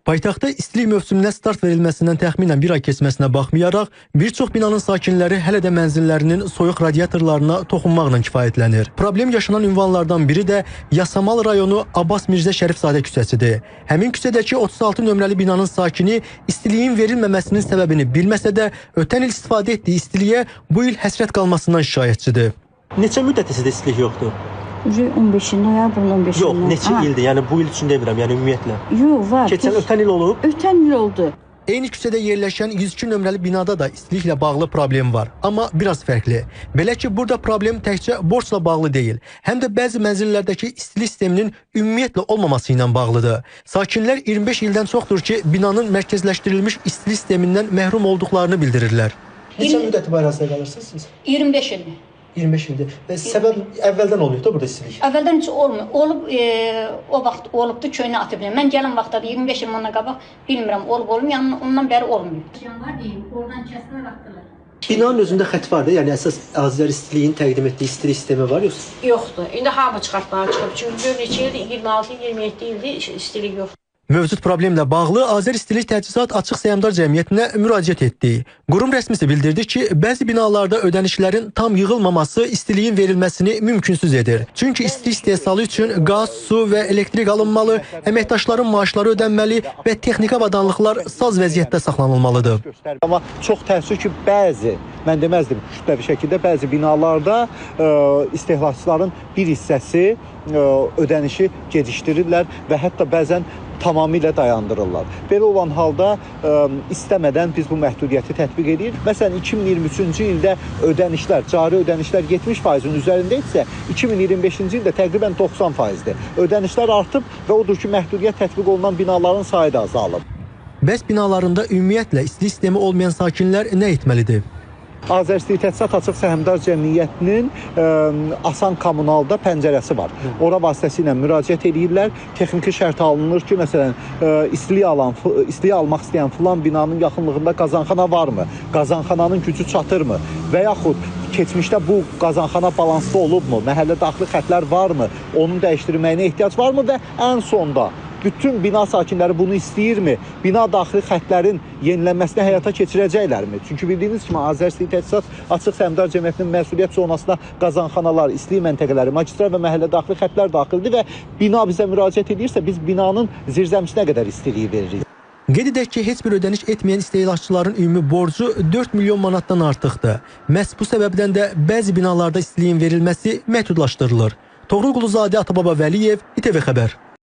Paytaxtda istilik mövsümünə start verilməsindən təxminən bir ay keçməsinə baxmayaraq, bir çox binanın sakinləri hələ də mənzillərinin soyuq radiatorlarına toxunmaqla kifayətlənir. Problem yaşanan ünvanlardan biri də Yasamal rayonu Abbas Mirzə Şərifzadə küçəsidir. Həmin küçədəki 36 nömrəli binanın sakini istiliyin verilməməsinin səbəbini bilməsə də, ötən il istifadə etdiyi istiliyə bu il həsrət qalmasından şikayətçidir. Neçə müddət sizdə istilik yoxdur? 15-in, noyabrın 15-in. Yox, neçə ildir? Yəni bu il üçün demirəm, yəni ümumiyyətlə. Yox, var. Ötən il olub? Ötən il oldu. Eyni küçədə yerləşən 102 nömrəli binada da istiliklə bağlı problem var, amma biraz fərqli. Belə ki, burada problem təkcə borcla bağlı deyil, həm də bəzi mənzillərdəki istilik sisteminin ümumiyyətlə olmaması ilə bağlıdır. Sakinlər 25 ildən çoxdur ki, binanın mərkəzləşdirilmiş istilik sistemindən məhrum olduqlarını bildirirlər. Neçə müddət bu ərazidə qalırsınız siz? 25 ildir. 25 ildir. Və səbəb əvvəldən oluyor da burada istilik? Əvvəldən heç olmuyor. Olub, o vaxt olubdu, köynə atıb. Mən gələn vaxtda 25 il bundan qabaq bilmirəm, olub, yəni ondan bəri olmuyor. Canlar deyim, oradan kəsmə vaxtılar. Binanın özündə xətt var da, yəni əsas Azər İstiliyin təqdim etdiyi istilik sistemi var yoxsa? Yoxdur. İndi hamı çıxartmağa çıxıb. Çünki gör neçə ildir, 26-27 ildir istilik yoxdur. Mövcud problemlə bağlı Azər İstilik Təchizat Açıq Səhmdar Cəmiyyətinə müraciət etdi. Qurum rəsmisi bildirdi ki, bəzi binalarda ödənişlərin tam yığılmaması istiliyin verilməsini mümkünsüz edir. Çünki istilik istehsalı üçün qaz, su və elektrik alınmalı, əməkdaşların maaşları ödənməli və texniki avadanlıqlar saz vəziyyətdə saxlanılmalıdır. Amma çox təəssüf ki, mən deməzdim, kütləvi şəkildə bəzi binalarda istehlakçıların bir hissəsi ödənişi gecikdirirlər və hətta bəzən tamamilə dayandırırlar. Belə olan halda istəmədən biz bu məhdudiyyəti tətbiq edirik. Məsələn, 2023-cü ildə ödənişlər, cari ödənişlər 70%-in üzərində isə 2025-ci ildə təqribən 90%-dir. Ödənişlər artıb və odur ki, məhdudiyyət tətbiq olunan binaların sayı da azalıb. Bəs binalarında ümumiyyətlə istilik sistemi olmayan sakinlər nə etməlidir? Azər İstilik Təchizat Açıq Səhmdar Cəmiyyətinin Asan kommunalda pəncərəsi var. Ora vasitəsilə müraciət edirlər. Texniki şərt alınır ki, məsələn, istilik almaq istəyən filan binanın yaxınlığında qazanxana varmı? Qazanxananın gücü çatırmı? Və yaxud keçmişdə bu qazanxana balanslı olubmu? Məhəllə daxili xətlər varmı? Onun dəyişdirilməyinə ehtiyac varmı? Və ən sonda bütün bina sakinləri bunu istəyirmi? Bina daxili xətlərin yenilənməsini həyata keçirəcəklərmi? Çünki bildiyiniz kimi Azər İstilik Təchizat Açıq Səhmdar Cəmiyyətinin məsuliyyət zonasına qazanxanalar, istilik məntəqələri, magistral və məhəllə daxili xətlər daxildir və bina bizə müraciət edirsə, biz binanın zirzəmisinə qədər istiliyi veririk. Qeyd edək ki, heç bir ödəniş etməyən istehlakçıların ümumi borcu 4 milyon manatdan artıqdır. Məhz bu səbəbdən də bəzi binalarda istiliyin verilməsi məhdudlaşdırılır. Toğrul Quluzadə, Atababa Vəliyev, İTV Xəbər.